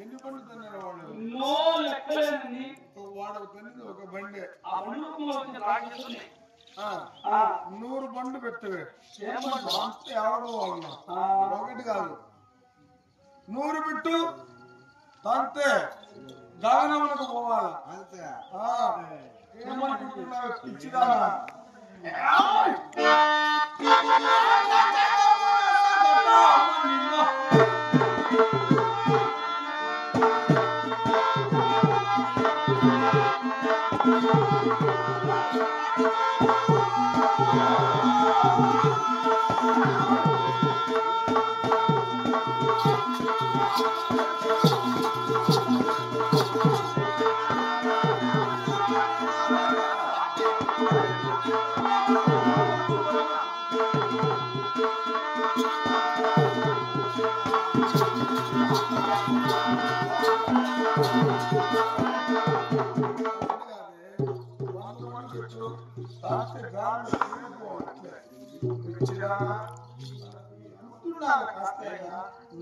ఎన్ని బండ్లు తన్నారు వాళ్ళకు తన్నింది ఒక బండి 100 బండ్లు పెట్టవే ఎవడో వాళ్ళు ఒకటి కాదు 100 బిట్టు తంతే గగనమునకు పోవాలా అంతే ఏమనుకుంటున్నావు పిచ్చిదానా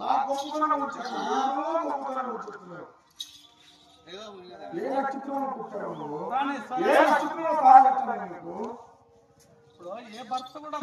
నా గొప్పతనం ఏ నక్షత్రంలో పుట్టావు ఏ నక్షత్రంలో తాగట్లేదు ఏ భర్త కూడా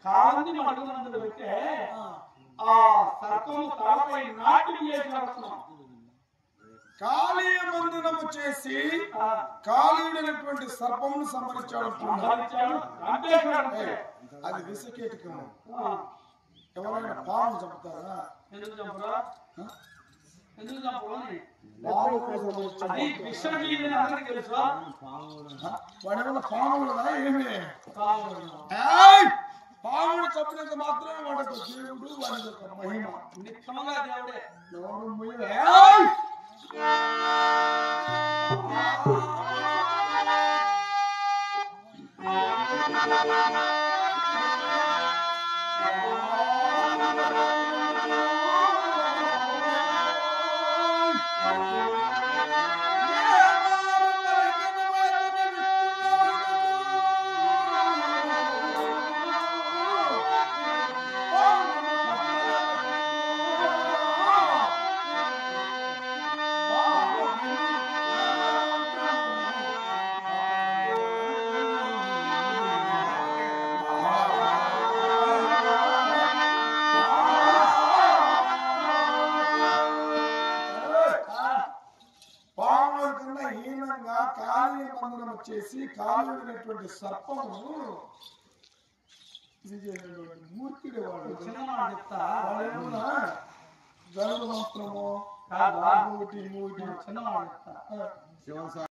కాలంని అడుగునందుకు పెట్టే ఆ సర్పము తలపై నాటి కాళీయమందునము చేసి కాళీయుడైనటువంటి సర్పమును సంహరించాడు. అది విషకేటికము. ఎవరైనా పాము చంపుతారా? ఎందుకు చంపరా? ఎందుకు చంపని? వాడేమన్నా పాములదా ఏమి? పాముడు చంపినంత మాత్రమే వాడొక దేవుడు, వాడి యొక్క మహిమ. నిత్యముగా దేవుడే. చేసి కాలుడినటువంటి సర్పము మూర్తిడే వాడు. గరుడ మంత్రము మూటి చిన్నవాడు శివసాయి